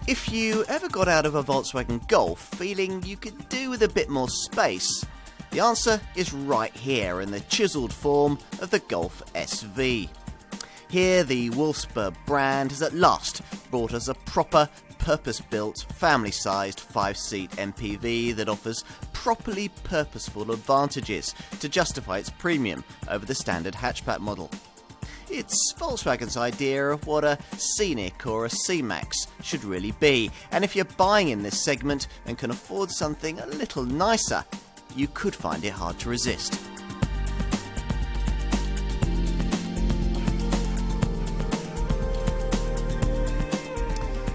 If you ever got out of a Volkswagen Golf feeling you could do with a bit more space, the answer is right here in the chiselled form of the Golf SV. Here the Wolfsburg brand has at last brought us a proper, purpose-built, family-sized 5-seat MPV that offers properly purposeful advantages to justify its premium over the standard hatchback model. It's Volkswagen's idea of what a Scenic or a C-Max should really be, and if you're buying in this segment and can afford something a little nicer, you could find it hard to resist.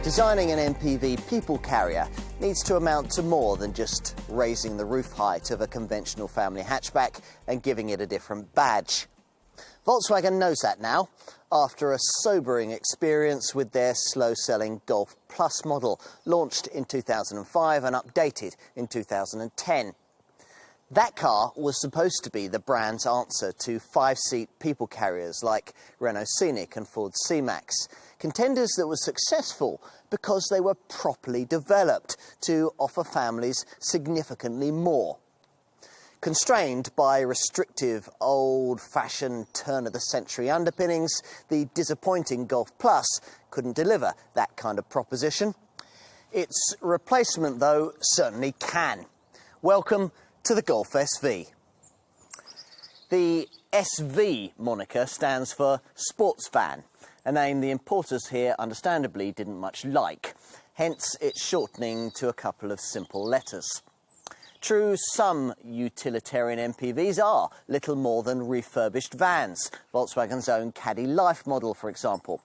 Designing an MPV people carrier needs to amount to more than just raising the roof height of a conventional family hatchback and giving it a different badge. Volkswagen knows that now, after a sobering experience with their slow-selling Golf Plus model, launched in 2005 and updated in 2010. That car was supposed to be the brand's answer to 5-seat people carriers like Renault Scenic and Ford C-Max, contenders that were successful because they were properly developed to offer families significantly more. Constrained by restrictive, old-fashioned, turn-of-the-century underpinnings, the disappointing Golf Plus couldn't deliver that kind of proposition. Its replacement, though, certainly can. Welcome to the Golf SV. The SV moniker stands for sports van, a name the importers here understandably didn't much like, hence its shortening to a couple of simple letters. True, some utilitarian MPVs are little more than refurbished vans, Volkswagen's own Caddy Life model, for example.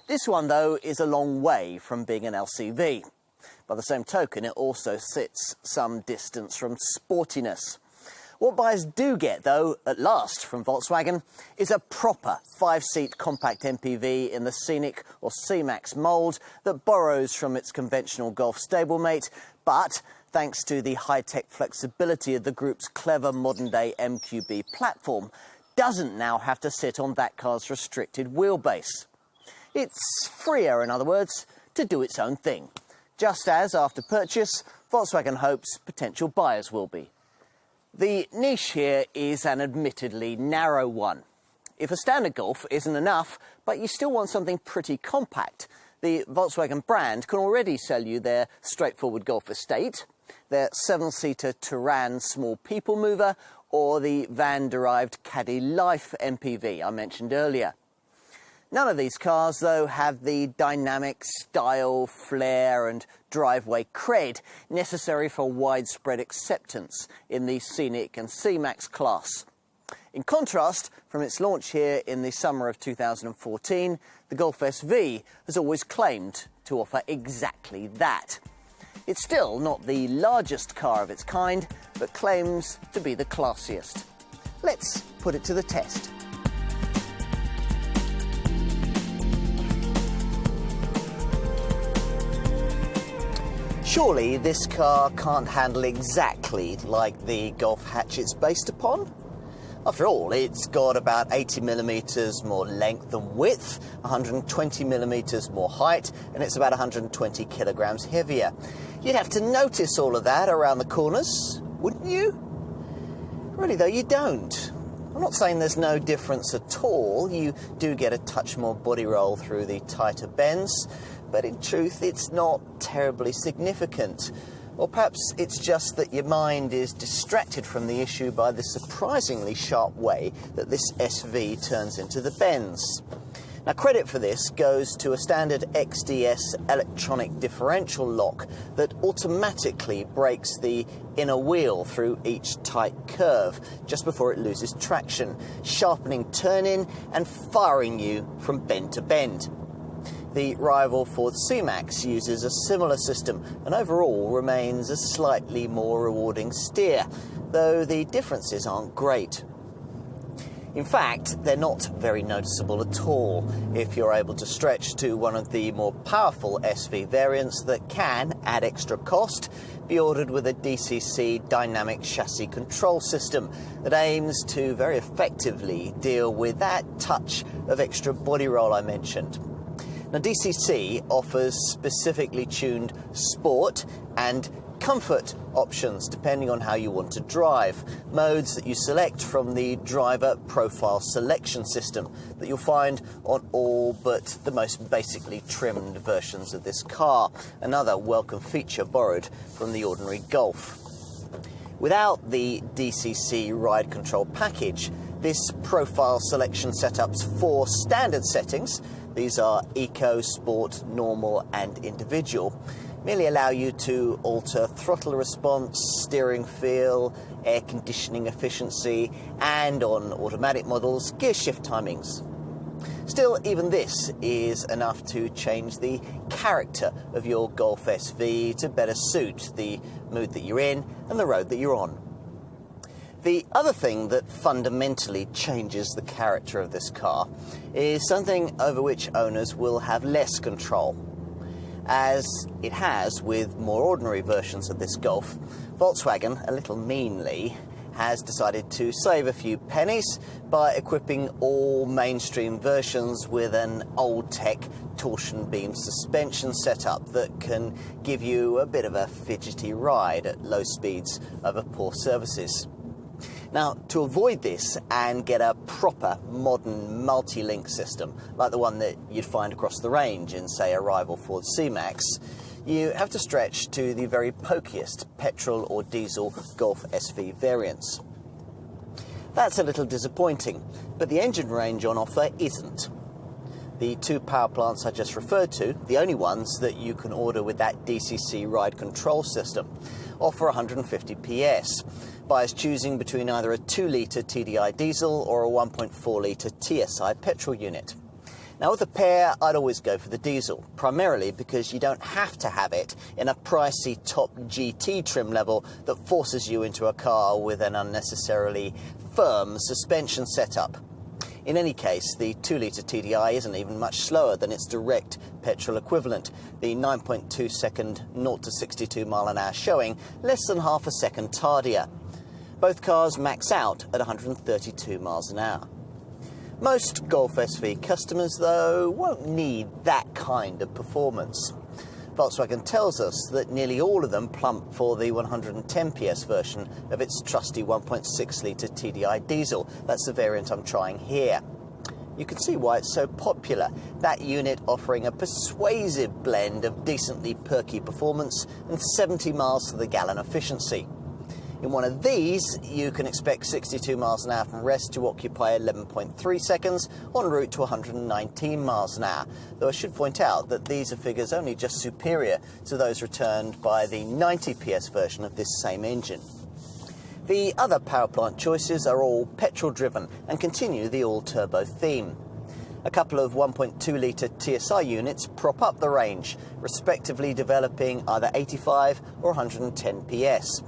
This one, though, is a long way from being an LCV. By the same token, it also sits some distance from sportiness. What buyers do get, though, at last from Volkswagen, is a proper 5-seat compact MPV in the Scenic or C-Max mould that borrows from its conventional Golf stablemate, but thanks to the high-tech flexibility of the group's clever modern-day MQB platform, doesn't now have to sit on that car's restricted wheelbase. It's freer, in other words, to do its own thing, just as, after purchase, Volkswagen hopes potential buyers will be. The niche here is an admittedly narrow one. If a standard Golf isn't enough, but you still want something pretty compact, the Volkswagen brand can already sell you their straightforward Golf Estate, their 7-seater Touran small people mover, or the van-derived Caddy Life MPV I mentioned earlier. None of these cars, though, have the dynamic style, flair and driveway cred necessary for widespread acceptance in the Scenic and C-Max class. In contrast, from its launch here in the summer of 2014, the Golf SV has always claimed to offer exactly that. It's still not the largest car of its kind, but claims to be the classiest. Let's put it to the test. Surely this car can't handle exactly like the Golf hatch it's based upon? After all, it's got about 80mm more length and width, 120mm more height, and it's about 120 kilograms heavier. You'd have to notice all of that around the corners, wouldn't you? Really, though, you don't. I'm not saying there's no difference at all. You do get a touch more body roll through the tighter bends, but in truth, it's not terribly significant. Or perhaps it's just that your mind is distracted from the issue by the surprisingly sharp way that this SV turns into the bends. Now, credit for this goes to a standard XDS electronic differential lock that automatically brakes the inner wheel through each tight curve just before it loses traction, sharpening turn-in and firing you from bend to bend. The rival Ford C-Max uses a similar system and overall remains a slightly more rewarding steer, though the differences aren't great. In fact, they're not very noticeable at all if you're able to stretch to one of the more powerful SV variants that can, at extra cost, be ordered with a DCC dynamic chassis control system that aims to very effectively deal with that touch of extra body roll I mentioned. Now, DCC offers specifically tuned sport and comfort options depending on how you want to drive. Modes that you select from the driver profile selection system that you'll find on all but the most basically trimmed versions of this car. Another welcome feature borrowed from the ordinary Golf. Without the DCC ride control package, this profile selection setup's 4 standard settings, these are Eco, Sport, Normal and Individual, merely allow you to alter throttle response, steering feel, air conditioning efficiency, and on automatic models, gear shift timings. Still, even this is enough to change the character of your Golf SV to better suit the mood that you're in and the road that you're on. The other thing that fundamentally changes the character of this car is something over which owners will have less control. As it has with more ordinary versions of this Golf, Volkswagen, a little meanly, has decided to save a few pennies by equipping all mainstream versions with an old-tech torsion beam suspension setup that can give you a bit of a fidgety ride at low speeds over poor surfaces. Now, to avoid this and get a proper modern multi-link system, like the one that you'd find across the range in, say, a rival Ford C-Max, you have to stretch to the very pokiest petrol or diesel Golf SV variants. That's a little disappointing, but the engine range on offer isn't. The 2 power plants I just referred to, the only ones that you can order with that DCC ride control system, offer 150 PS. Buyers choosing between either a 2-litre TDI diesel or a 1.4-litre TSI petrol unit. Now, with a pair, I'd always go for the diesel, primarily because you don't have to have it in a pricey top GT trim level that forces you into a car with an unnecessarily firm suspension setup. In any case, the 2-litre TDI isn't even much slower than its direct petrol equivalent, the 9.2 second 0 to 62 mile an hour showing less than half a second tardier. Both cars max out at 132 miles an hour. Most Golf SV customers, though, won't need that kind of performance. Volkswagen tells us that nearly all of them plump for the 110 PS version of its trusty 1.6-litre TDI diesel. That's the variant I'm trying here. You can see why it's so popular, that unit offering a persuasive blend of decently perky performance and 70 miles to the gallon efficiency. In one of these, you can expect 62 miles an hour from rest to occupy 11.3 seconds en route to 119 miles an hour, though I should point out that these are figures only just superior to those returned by the 90 PS version of this same engine. The other power plant choices are all petrol-driven and continue the all-turbo theme. A couple of 1.2-litre TSI units prop up the range, respectively developing either 85 or 110 PS.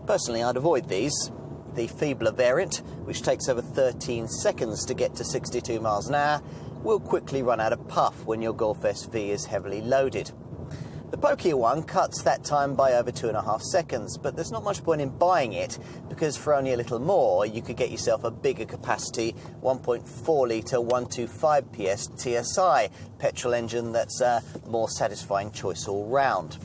Personally, I'd avoid these. The feebler variant, which takes over 13 seconds to get to 62 miles an hour, will quickly run out of puff when your Golf SV is heavily loaded. The pokier one cuts that time by over 2.5 seconds, but there's not much point in buying it, because for only a little more, you could get yourself a bigger capacity 1.4-litre 125 PS TSI petrol engine that's a more satisfying choice all round.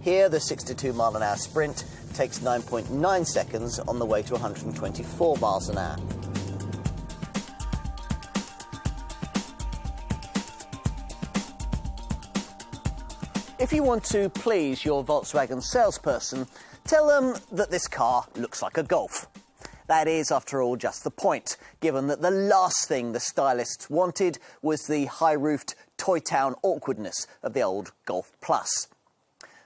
Here, the 62 mile an hour Sprint takes 9.9 seconds on the way to 124 miles an hour. If you want to please your Volkswagen salesperson, tell them that this car looks like a Golf. That is, after all, just the point, given that the last thing the stylists wanted was the high-roofed Toy Town awkwardness of the old Golf Plus.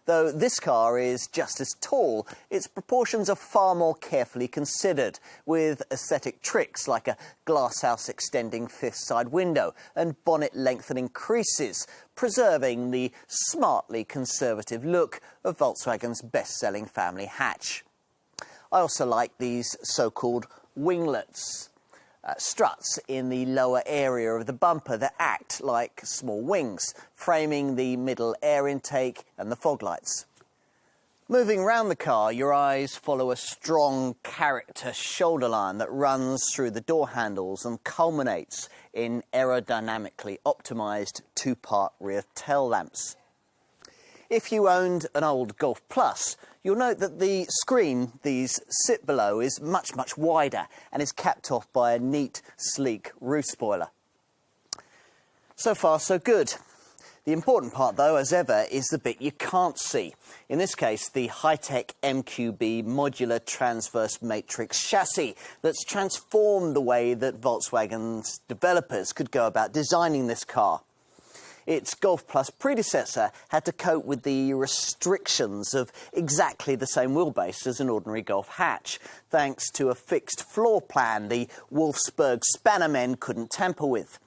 Though this car is just as tall, its proportions are far more carefully considered, with aesthetic tricks like a glasshouse extending fifth side window and bonnet lengthening creases, preserving the smartly conservative look of Volkswagen's best-selling family hatch. I also like these so-called winglets, struts in the lower area of the bumper that act like small wings, framing the middle air intake and the fog lights. Moving round the car, your eyes follow a strong character shoulder line that runs through the door handles and culminates in aerodynamically optimised two-part rear tail lamps. If you owned an old Golf Plus, you'll note that the screen these sit below is much, much wider and is capped off by a neat, sleek roof spoiler. So far, so good. The important part, though, as ever, is the bit you can't see. In this case, the high-tech MQB modular transverse matrix chassis that's transformed the way that Volkswagen's developers could go about designing this car. Its Golf Plus predecessor had to cope with the restrictions of exactly the same wheelbase as an ordinary Golf hatch, thanks to a fixed floor plan the Wolfsburg spanner men couldn't tamper with.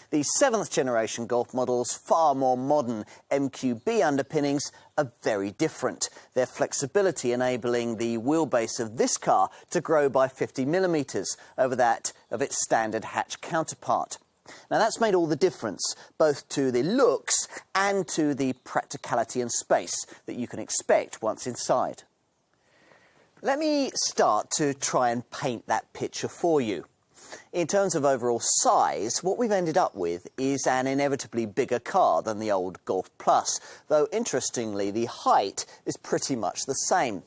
The 7th generation Golf model's far more modern MQB underpinnings are very different, their flexibility enabling the wheelbase of this car to grow by 50mm over that of its standard hatch counterpart. Now that's made all the difference, both to the looks and to the practicality and space that you can expect once inside. Let me start to try and paint that picture for you. In terms of overall size, what we've ended up with is an inevitably bigger car than the old Golf Plus, though interestingly the height is pretty much the same.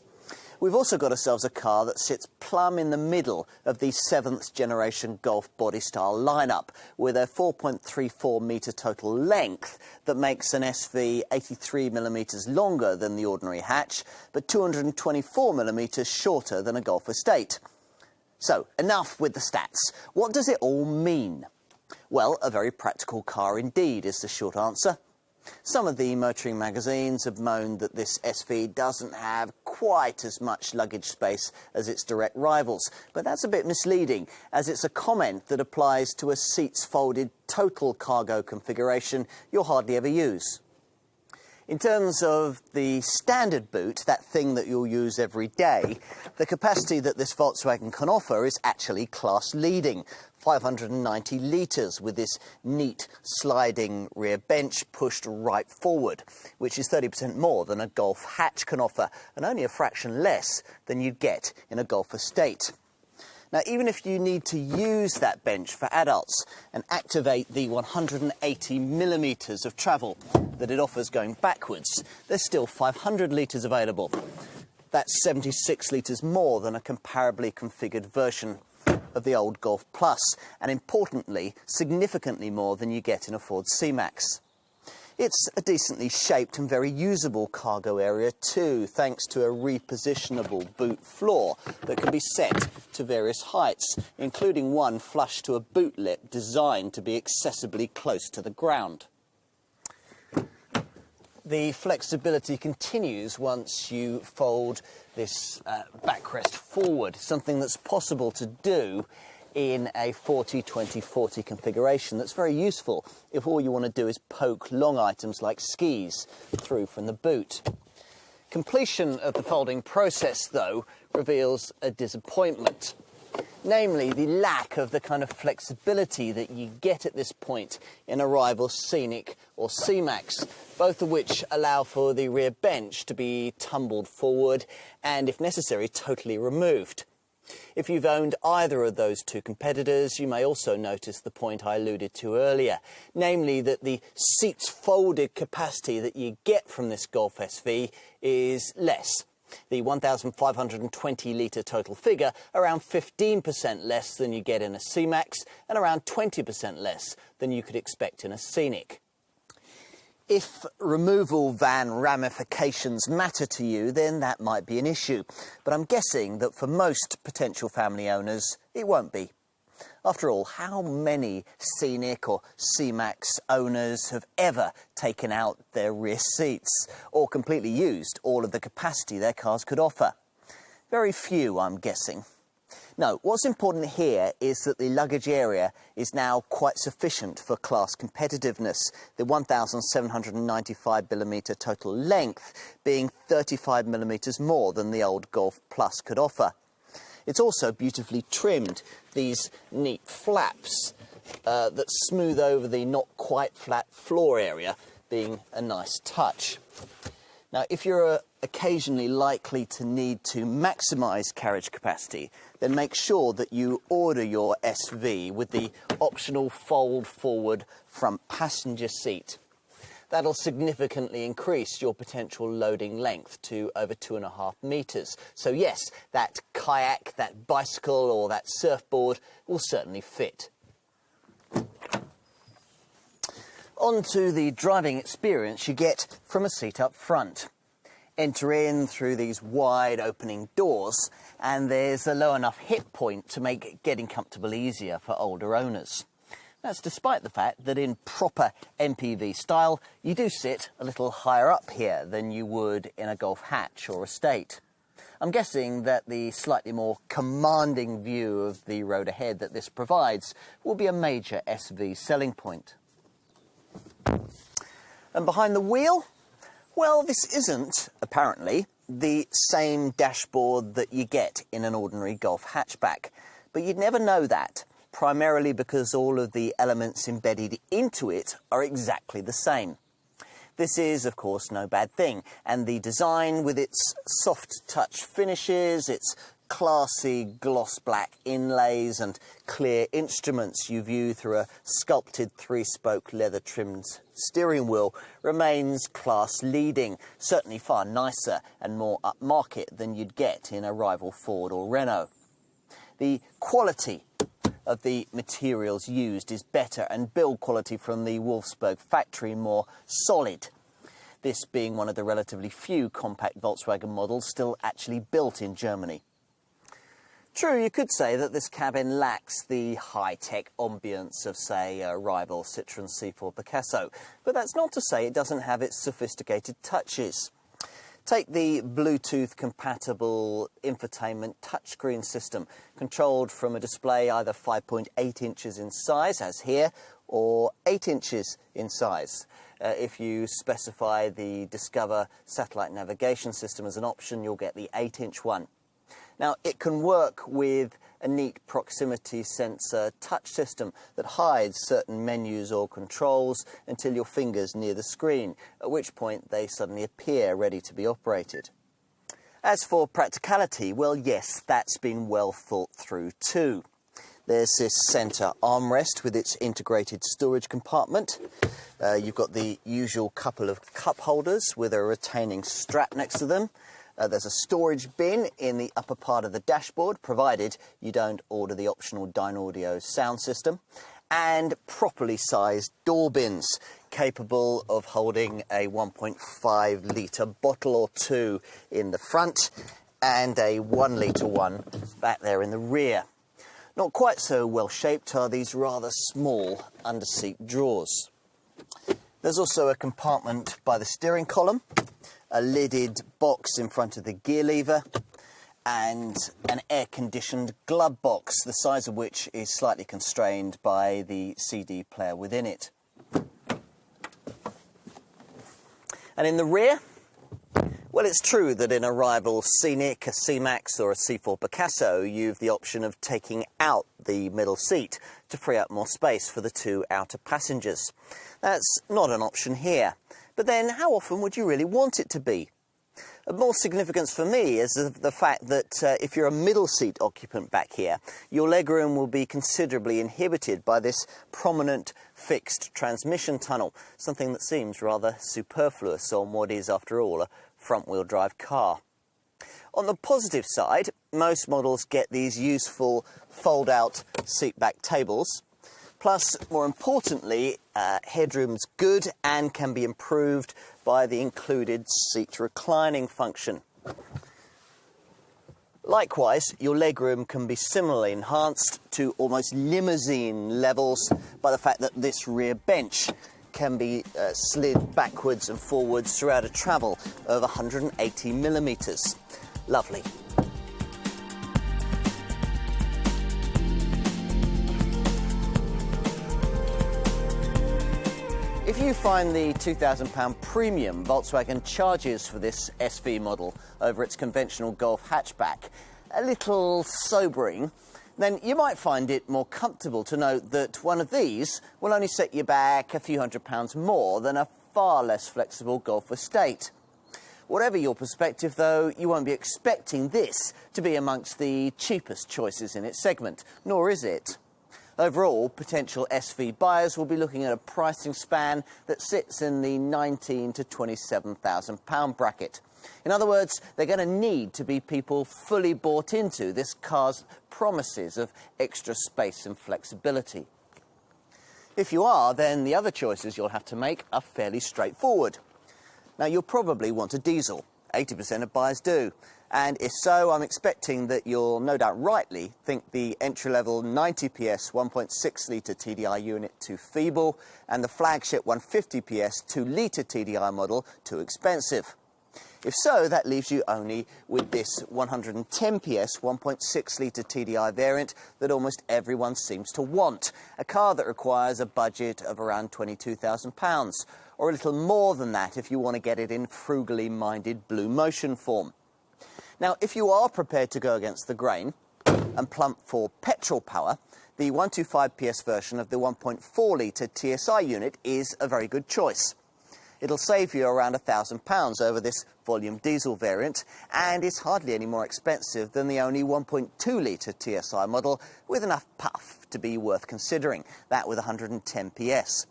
We've also got ourselves a car that sits plumb in the middle of the 7th generation Golf body style lineup, with a 4.34 metre total length that makes an SV 83mm longer than the ordinary hatch, but 224mm shorter than a Golf Estate. So, enough with the stats. What does it all mean? Well, a very practical car indeed is the short answer. Some of the motoring magazines have moaned that this SV doesn't have quite as much luggage space as its direct rivals, but that's a bit misleading, as it's a comment that applies to a seats-folded total cargo configuration you'll hardly ever use. In terms of the standard boot, that thing that you'll use every day, the capacity that this Volkswagen can offer is actually class-leading. 590 litres with this neat sliding rear bench pushed right forward, which is 30% more than a Golf hatch can offer and only a fraction less than you'd get in a Golf Estate. Now, even if you need to use that bench for adults and activate the 180mm of travel that it offers going backwards, there's still 500 litres available. That's 76 litres more than a comparably configured version of the old Golf Plus, and importantly, significantly more than you get in a Ford C-Max. It's a decently shaped and very usable cargo area too, thanks to a repositionable boot floor that can be set to various heights, including one flush to a boot lip designed to be accessibly close to the ground. The flexibility continues once you fold this backrest forward, something that's possible to do in a 40-20-40 configuration that's very useful if all you want to do is poke long items like skis through from the boot. Completion of the folding process, though, reveals a disappointment, namely the lack of the kind of flexibility that you get at this point in a rival Scenic or C-Max, both of which allow for the rear bench to be tumbled forward and, if necessary, totally removed. If you've owned either of those two competitors, you may also notice the point I alluded to earlier, namely that the seats folded capacity that you get from this Golf SV is less. The 1,520 litre total figure around 15% less than you get in a C-Max and around 20% less than you could expect in a Scenic. If removal van ramifications matter to you, then that might be an issue. But I'm guessing that for most potential family owners, it won't be. After all, how many Scenic or C-Max owners have ever taken out their rear seats or completely used all of the capacity their cars could offer? Very few, I'm guessing. No, what's important here is that the luggage area is now quite sufficient for class competitiveness, the 1,795mm total length being 35mm more than the old Golf Plus could offer. It's also beautifully trimmed, these neat flaps that smooth over the not quite flat floor area being a nice touch. Now, if you're occasionally likely to need to maximise carriage capacity, then make sure that you order your SV with the optional fold forward front passenger seat. That'll significantly increase your potential loading length to over 2.5 metres. So yes, that kayak, that bicycle or that surfboard will certainly fit. On to the driving experience you get from a seat up front. Enter in through these wide opening doors and there's a low enough hip point to make getting comfortable easier for older owners. That's despite the fact that in proper MPV style, you do sit a little higher up here than you would in a Golf hatch or Estate. I'm guessing that the slightly more commanding view of the road ahead that this provides will be a major SV selling point. And behind the wheel? Well, this isn't, apparently, the same dashboard that you get in an ordinary Golf hatchback. But you'd never know that, primarily because all of the elements embedded into it are exactly the same. This is, of course, no bad thing, and the design with its soft touch finishes, its classy gloss black inlays and clear instruments you view through a sculpted 3-spoke leather-trimmed steering wheel remains class-leading, certainly far nicer and more upmarket than you'd get in a rival Ford or Renault. The quality of the materials used is better and build quality from the Wolfsburg factory more solid, this being one of the relatively few compact Volkswagen models still actually built in Germany. True, you could say that this cabin lacks the high-tech ambience of, say, a rival Citroën C4 Picasso, but that's not to say it doesn't have its sophisticated touches. Take the Bluetooth-compatible infotainment touchscreen system, controlled from a display either 5.8 inches in size, as here, or 8 inches in size. If you specify the Discover satellite navigation system as an option, you'll get the 8-inch one. Now, it can work with a neat proximity sensor touch system that hides certain menus or controls until your finger's near the screen, at which point they suddenly appear ready to be operated. As for practicality, well, yes, that's been well thought through too. There's this centre armrest with its integrated storage compartment. You've got the usual couple of cup holders with a retaining strap next to them. There's a storage bin in the upper part of the dashboard, provided you don't order the optional Dynaudio sound system, and properly sized door bins, capable of holding a 1.5 litre bottle or two in the front, and a 1 litre one back there in the rear. Not quite so well shaped are these rather small under-seat drawers. There's also a compartment by the steering column, a lidded box in front of the gear lever, and an air-conditioned glove box, the size of which is slightly constrained by the CD player within it. And in the rear, well, it's true that in a rival Scenic, a C-Max or a C4 Picasso, you've the option of taking out the middle seat to free up more space for the two outer passengers. That's not an option here. But then, how often would you really want it to be? Of more significance for me is the fact that if you're a middle seat occupant back here, your legroom will be considerably inhibited by this prominent fixed transmission tunnel, something that seems rather superfluous on what is, after all, a front-wheel drive car. On the positive side, most models get these useful fold-out seat-back tables. Plus, more importantly, headroom's good and can be improved by the included seat reclining function. Likewise, your legroom can be similarly enhanced to almost limousine levels by the fact that this rear bench can be slid backwards and forwards throughout a travel of 180 millimetres. Lovely. If you find the £2,000 premium Volkswagen charges for this SV model over its conventional Golf hatchback a little sobering, then you might find it more comfortable to note that one of these will only set you back a few £100s more than a far less flexible Golf Estate. Whatever your perspective, though, you won't be expecting this to be amongst the cheapest choices in its segment, nor is it. Overall, potential SV buyers will be looking at a pricing span that sits in the £19,000 to £27,000 bracket. In other words, they're going to need to be people fully bought into this car's promises of extra space and flexibility. If you are, then the other choices you'll have to make are fairly straightforward. Now, you'll probably want a diesel. 80% of buyers do. And if so, I'm expecting that you'll no doubt rightly think the entry-level 90 PS 1.6-litre TDI unit too feeble and the flagship 150 PS 2-litre TDI model too expensive. If so, that leaves you only with this 110 PS 1.6-litre TDI variant that almost everyone seems to want, a car that requires a budget of around £22,000, or a little more than that if you want to get it in frugally minded Blue Motion form. Now, if you are prepared to go against the grain and plump for petrol power, the 125 PS version of the 1.4-litre TSI unit is a very good choice. It'll save you around £1,000 over this volume diesel variant, and is hardly any more expensive than the only 1.2-litre TSI model with enough puff to be worth considering, that with 110 PS.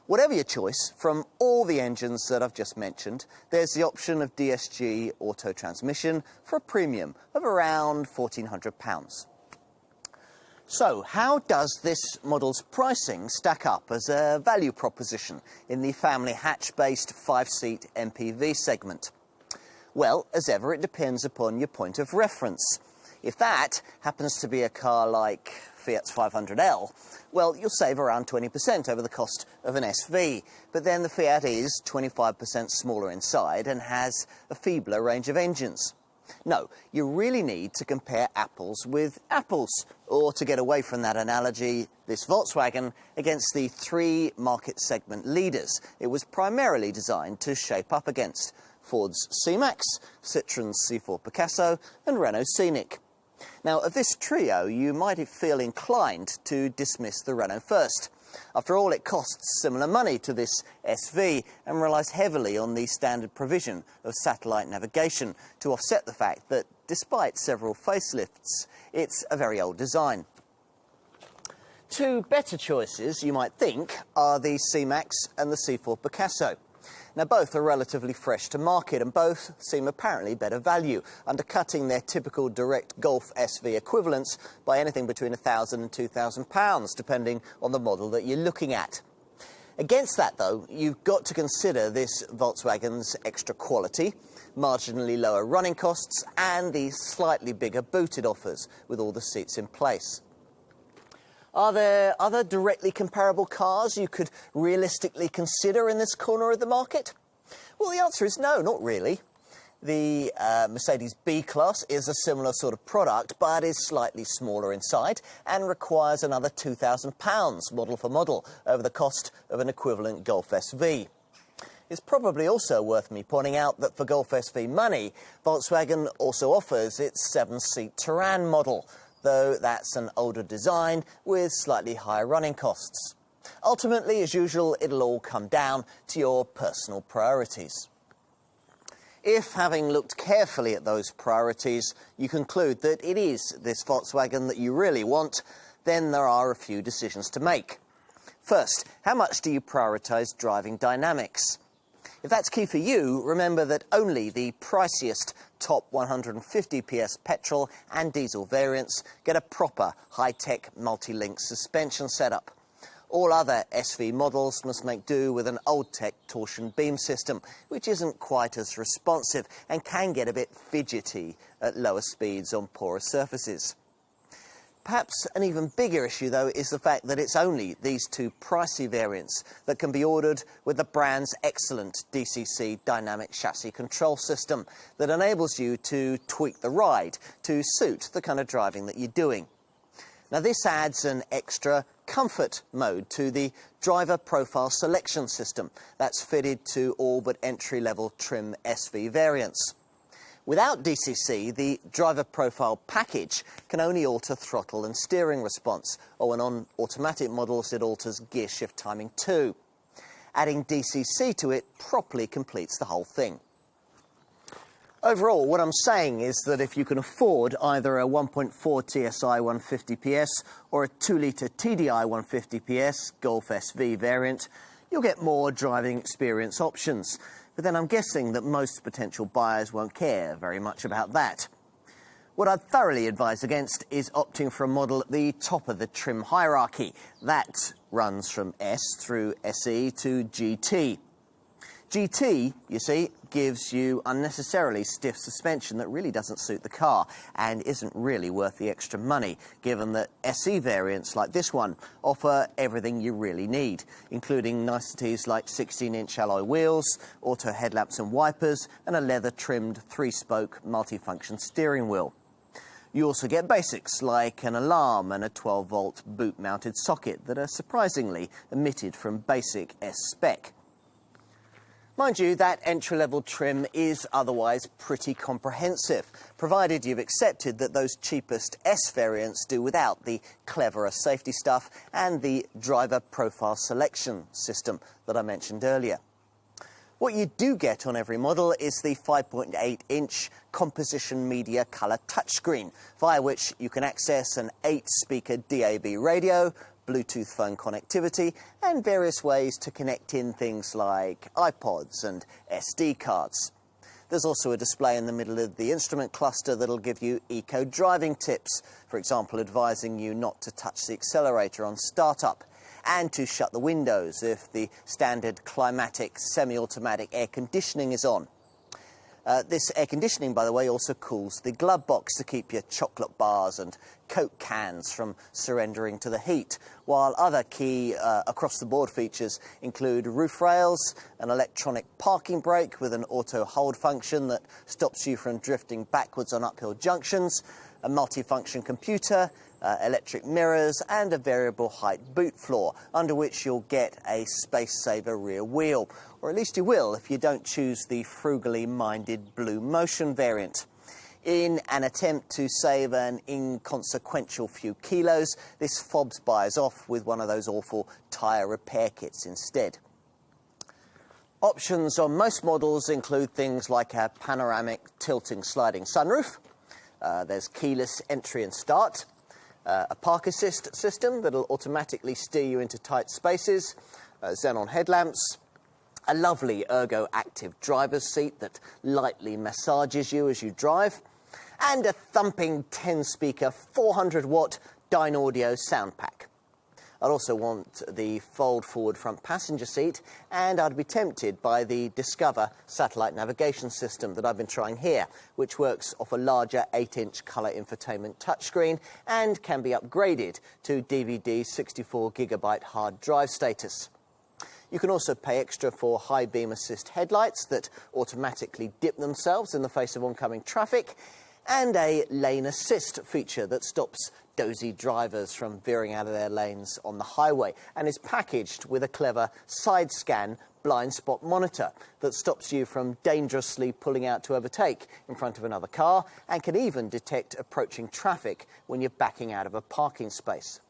Whatever your choice, from all the engines that I've just mentioned, there's the option of Dsg Auto Transmission for a premium of around £1,400. So, how does this model's pricing stack up as a value proposition in the family hatch-based 5-seat MPV segment? Well, as ever, it depends upon your point of reference. If that happens to be a car like Fiat's 500L, well, you'll save around 20% over the cost of an SV. But then the Fiat is 25% smaller inside and has a feebler range of engines. No, you really need to compare apples with apples, or to get away from that analogy, this Volkswagen against the 3 market segment leaders it was primarily designed to shape up against: Ford's C-Max, Citroen's C4 Picasso and Renault Scenic. Now, of this trio, you might feel inclined to dismiss the Renault first. After all, it costs similar money to this SV and relies heavily on the standard provision of satellite navigation to offset the fact that, despite several facelifts, it's a very old design. 2 better choices, you might think, are the C-Max and the C4 Picasso. Now, both are relatively fresh to market and both seem apparently better value, undercutting their typical direct Golf SV equivalents by anything between £1,000 and £2,000, depending on the model that you're looking at. Against that, though, you've got to consider this Volkswagen's extra quality, marginally lower running costs, and the slightly bigger boot it offers, with all the seats in place. Are there other directly comparable cars you could realistically consider in this corner of the market? Well, the answer is no, not really. The Mercedes B-Class is a similar sort of product, but is slightly smaller inside and requires another £2,000 model for model over the cost of an equivalent Golf SV. It's probably also worth me pointing out that for Golf SV money, Volkswagen also offers its 7-seat Touran model, though that's an older design with slightly higher running costs. Ultimately, as usual, it'll all come down to your personal priorities. If, having looked carefully at those priorities, you conclude that it is this Volkswagen that you really want, then there are a few decisions to make. First, how much do you prioritise driving dynamics? If that's key for you, remember that only the priciest top 150 PS petrol and diesel variants get a proper high-tech multi-link suspension setup. All other SV models must make do with an old-tech torsion beam system, which isn't quite as responsive and can get a bit fidgety at lower speeds on poorer surfaces. Perhaps an even bigger issue, though, is the fact that it's only these 2 pricey variants that can be ordered with the brand's excellent DCC dynamic chassis control system that enables you to tweak the ride to suit the kind of driving that you're doing. Now, this adds an extra comfort mode to the driver profile selection system that's fitted to all but entry-level trim SV variants. Without DCC, the driver profile package can only alter throttle and steering response, or when on automatic models it alters gear shift timing too. Adding DCC to it properly completes the whole thing. Overall, what I'm saying is that if you can afford either a 1.4 TSI 150 PS or a 2-litre TDI 150 PS Golf SV variant, you'll get more driving experience options. But then I'm guessing that most potential buyers won't care very much about that. What I'd thoroughly advise against is opting for a model at the top of the trim hierarchy. That runs from S through SE to GT. GT, you see, gives you unnecessarily stiff suspension that really doesn't suit the car and isn't really worth the extra money, given that SE variants like this one offer everything you really need, including niceties like 16-inch alloy wheels, auto headlamps and wipers, and a leather-trimmed 3-spoke multifunction steering wheel. You also get basics like an alarm and a 12-volt boot-mounted socket that are surprisingly omitted from basic S spec. Mind you, that entry-level trim is otherwise pretty comprehensive, provided you've accepted that those cheapest S variants do without the cleverer safety stuff and the driver profile selection system that I mentioned earlier. What you do get on every model is the 5.8-inch composition media colour touchscreen, via which you can access an 8-speaker DAB radio, Bluetooth phone connectivity, and various ways to connect in things like iPods and SD cards. There's also a display in the middle of the instrument cluster that'll give you eco-driving tips, for example, advising you not to touch the accelerator on startup, and to shut the windows if the standard climatic semi-automatic air conditioning is on. This air conditioning, by the way, also cools the glove box to keep your chocolate bars and Coke cans from surrendering to the heat, while other key across-the-board features include roof rails, an electronic parking brake with an auto hold function that stops you from drifting backwards on uphill junctions, a multifunction computer, electric mirrors, and a variable height boot floor, under which you'll get a space-saver rear wheel. Or at least you will if you don't choose the frugally minded Blue Motion variant. In an attempt to save an inconsequential few kilos, this fobs buyers off with one of those awful tyre repair kits instead. Options on most models include things like a panoramic tilting sliding sunroof, there's keyless entry and start, a park assist system that'll automatically steer you into tight spaces, xenon headlamps, a lovely ergo-active driver's seat that lightly massages you as you drive, and a thumping 10-speaker 400-watt Dynaudio sound pack. I'd also want the fold-forward front passenger seat, and I'd be tempted by the Discover satellite navigation system that I've been trying here, which works off a larger 8-inch colour infotainment touchscreen and can be upgraded to DVD 64GB hard drive status. You can also pay extra for high beam assist headlights that automatically dip themselves in the face of oncoming traffic, and a lane assist feature that stops dozy drivers from veering out of their lanes on the highway, and is packaged with a clever side scan blind spot monitor that stops you from dangerously pulling out to overtake in front of another car, and can even detect approaching traffic when you're backing out of a parking space.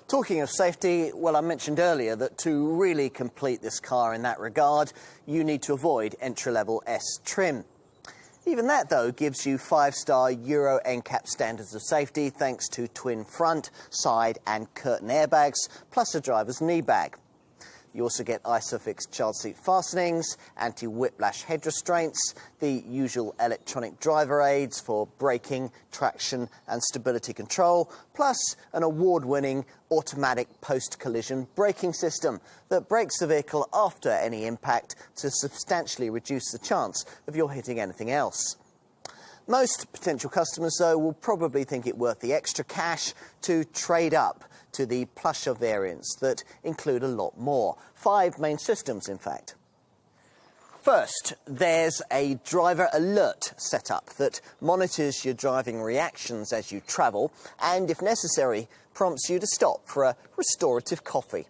Talking of safety, well, I mentioned earlier that to really complete this car in that regard, you need to avoid entry-level S trim. Even that, though, gives you 5-star Euro NCAP standards of safety thanks to twin front, side and curtain airbags, plus a driver's knee bag. You also get ISOFIX child seat fastenings, anti-whiplash head restraints, the usual electronic driver aids for braking, traction and stability control, plus an award-winning automatic post-collision braking system that brakes the vehicle after any impact to substantially reduce the chance of you hitting anything else. Most potential customers, though, will probably think it worth the extra cash to trade up to the plusher variants that include a lot more. 5 main systems, in fact. First, there's a driver alert setup that monitors your driving reactions as you travel and, if necessary, prompts you to stop for a restorative coffee,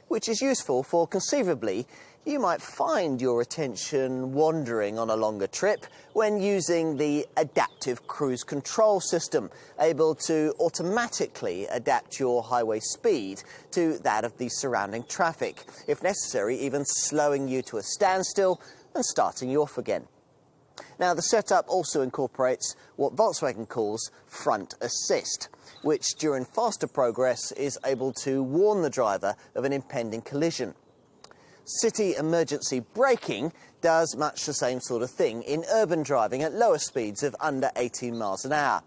which is useful for conceivably you might find your attention wandering on a longer trip when using the adaptive cruise control system, able to automatically adapt your highway speed to that of the surrounding traffic, if necessary, even slowing you to a standstill and starting you off again. Now, the setup also incorporates what Volkswagen calls front assist, which during faster progress is able to warn the driver of an impending collision. City emergency braking does much the same sort of thing in urban driving at lower speeds of under 18 miles an hour.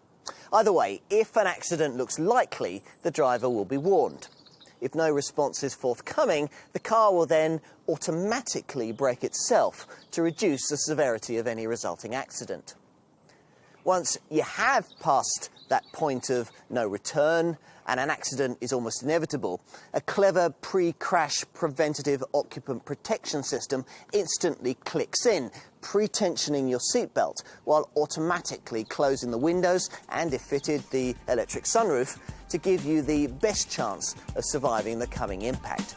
Either way, if an accident looks likely, the driver will be warned. If no response is forthcoming, the car will then automatically brake itself to reduce the severity of any resulting accident. Once you have passed that point of no return and an accident is almost inevitable, a clever pre-crash preventative occupant protection system instantly clicks in, pre-tensioning your seatbelt while automatically closing the windows and, if fitted, the electric sunroof to give you the best chance of surviving the coming impact.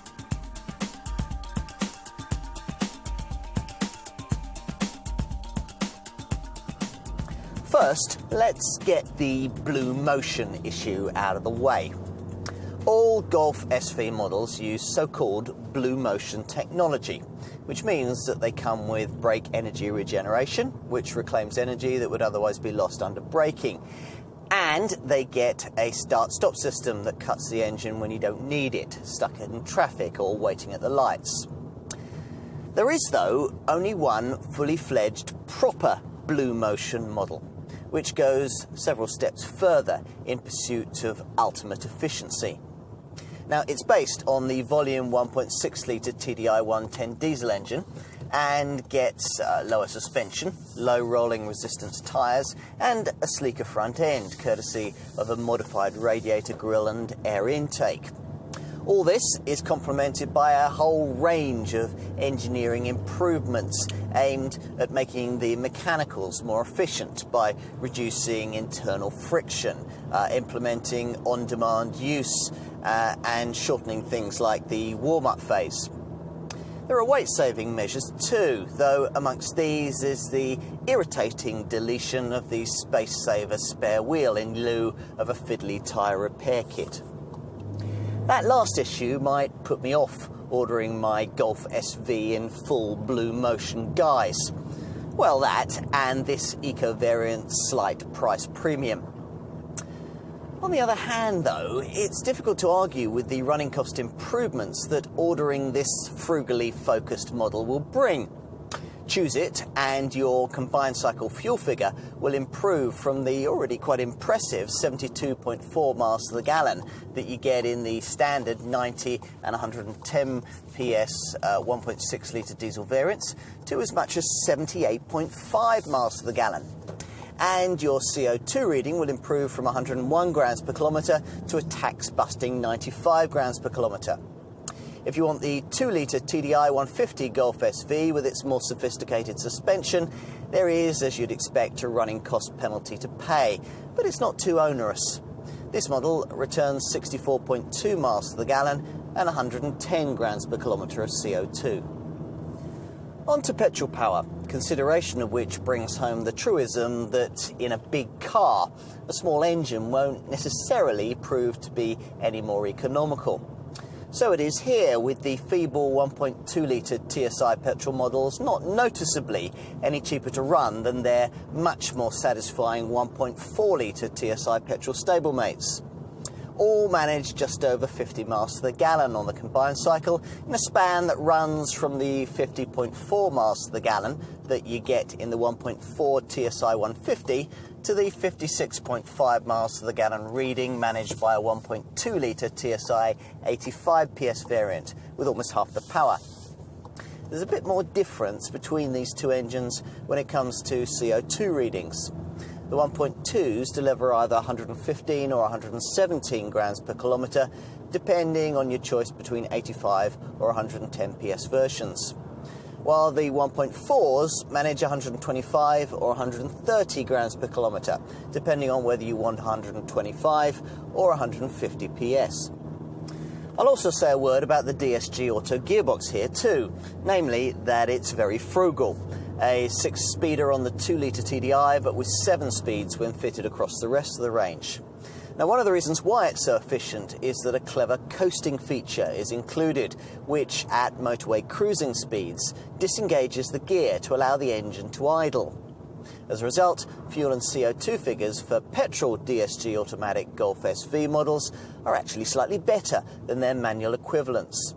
First, let's get the blue motion issue out of the way. All Golf SV models use so-called blue motion technology, which means that they come with brake energy regeneration, which reclaims energy that would otherwise be lost under braking. And they get a start-stop system that cuts the engine when you don't need it, stuck in traffic or waiting at the lights. There is, though, only one fully fledged proper blue motion model, which goes several steps further in pursuit of ultimate efficiency. Now, it's based on the volume 1.6-litre TDI 110 diesel engine and gets lower suspension, low rolling resistance tyres and a sleeker front end, courtesy of a modified radiator grille and air intake. All this is complemented by a whole range of engineering improvements aimed at making the mechanicals more efficient by reducing internal friction, implementing on-demand use, and shortening things like the warm-up phase. There are weight-saving measures too, though amongst these is the irritating deletion of the space-saver spare wheel in lieu of a fiddly tyre repair kit. That last issue might put me off ordering my Golf SV in full blue motion guise. Well, that and this eco variant's slight price premium. On the other hand, though, it's difficult to argue with the running cost improvements that ordering this frugally focused model will bring. Choose it and your combined cycle fuel figure will improve from the already quite impressive 72.4 miles to the gallon that you get in the standard 90 and 110 PS 1.6-litre diesel variants to as much as 78.5 miles to the gallon. And your CO2 reading will improve from 101 grams per kilometre to a tax-busting 95 grams per kilometre. If you want the 2-litre TDI 150 Golf SV with its more sophisticated suspension, there is, as you'd expect, a running cost penalty to pay, but it's not too onerous. This model returns 64.2 miles to the gallon and 110 grams per kilometre of CO2. On to Petrol Power, consideration of which brings home the truism that in a big car, a small engine won't necessarily prove to be any more economical. So it is here with the feeble 1.2-litre TSI petrol models not noticeably any cheaper to run than their much more satisfying 1.4-litre TSI petrol stablemates. All manage just over 50 miles to the gallon on the combined cycle in a span that runs from the 50.4 miles to the gallon that you get in the 1.4 TSI 150 to the 56.5 miles to the gallon reading managed by a 1.2-litre TSI 85 PS variant with almost half the power. There's a bit more difference between these two engines when it comes to CO2 readings. The 1.2s deliver either 115 or 117 grams per kilometre, depending on your choice between 85 or 110 PS versions, while the 1.4s manage 125 or 130 grams per kilometre, depending on whether you want 125 or 150 PS. I'll also say a word about the Dsg Auto Gearbox here too, namely that it's very frugal. A 6-speeder on the 2-litre TDI, but with 7 speeds when fitted across the rest of the range. Now, one of the reasons why it's so efficient is that a clever coasting feature is included, which at motorway cruising speeds disengages the gear to allow the engine to idle. As a result, fuel and CO2 figures for petrol Dsg automatic Golf SV models are actually slightly better than their manual equivalents.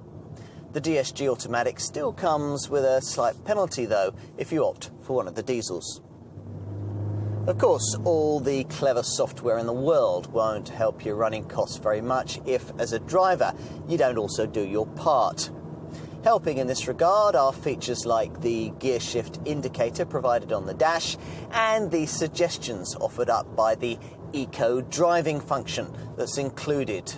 The Dsg automatic still comes with a slight penalty though if you opt for one of the diesels. Of course, all the clever software in the world won't help your running costs very much if, as a driver, you don't also do your part. Helping in this regard are features like the gear shift indicator provided on the dash and the suggestions offered up by the eco driving function that's included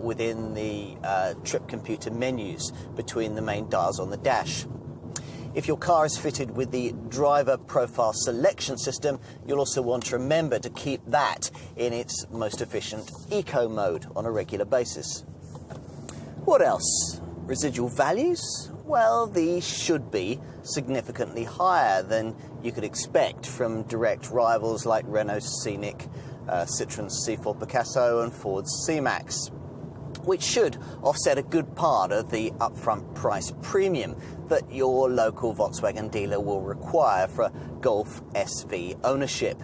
within the trip computer menus between the main dials on the dash. If your car is fitted with the driver profile selection system, you'll also want to remember to keep that in its most efficient eco mode on a regular basis. What else? Residual values? Well, these should be significantly higher than you could expect from direct rivals like Renault's Scenic, Citroen's C4 Picasso and Ford's C-Max, which should offset a good part of the upfront price premium that your local Volkswagen dealer will require for Golf SV ownership.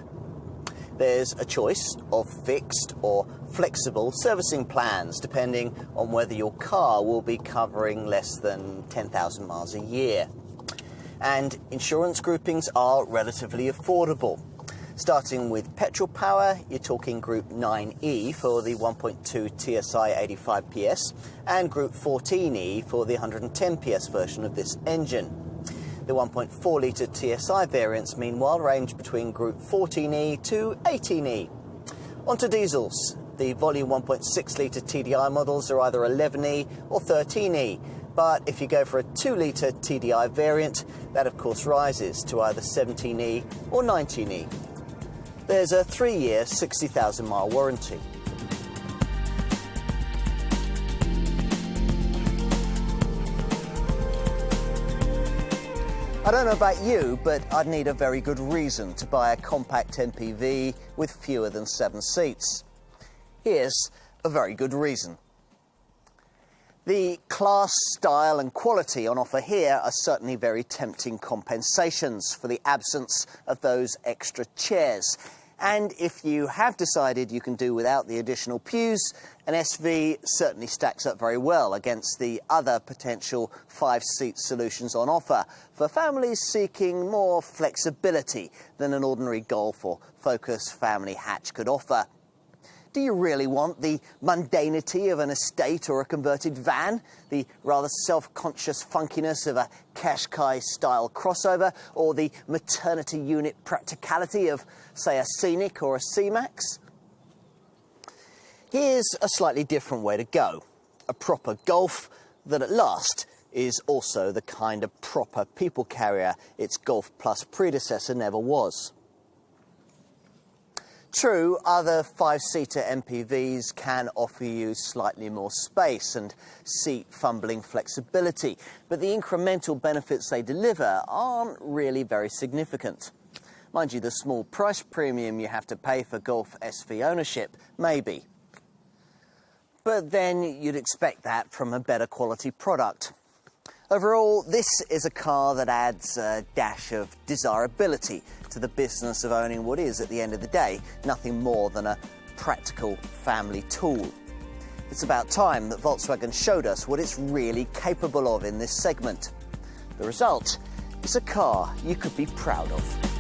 There's a choice of fixed or flexible servicing plans depending on whether your car will be covering less than 10,000 miles a year. And insurance groupings are relatively affordable. Starting with Petrol Power, you're talking Group 9E for the 1.2 TSI 85 PS and Group 14E for the 110 PS version of this engine. The 1.4 litre TSI variants, meanwhile, range between Group 14E to 18E. Onto diesels. The volume 1.6 litre TDI models are either 11E or 13E, but if you go for a 2 litre TDI variant, that of course rises to either 17E or 19E. There's a 3-year, 60,000 mile warranty. I don't know about you, but I'd need a very good reason to buy a compact MPV with fewer than 7 seats. Here's a very good reason. The class, style and quality on offer here are certainly very tempting compensations for the absence of those extra chairs. And if you have decided you can do without the additional pews, an SV certainly stacks up very well against the other potential 5-seat solutions on offer for families seeking more flexibility than an ordinary Golf or Focus family hatch could offer. Do you really want the mundanity of an estate or a converted van? The rather self-conscious funkiness of a Qashqai-style crossover? Or the maternity unit practicality of, say, a Scenic or a C-Max? Here's a slightly different way to go. A proper Golf that at last is also the kind of proper people carrier its Golf Plus predecessor never was. True, other 5-seater MPVs can offer you slightly more space and seat-fumbling flexibility, but the incremental benefits they deliver aren't really very significant. Mind you, the small price premium you have to pay for Golf SV ownership, maybe. But then you'd expect that from a better quality product. Overall, this is a car that adds a dash of desirability to the business of owning what is, at the end of the day, nothing more than a practical family tool. It's about time that Volkswagen showed us what it's really capable of in this segment. The result is a car you could be proud of.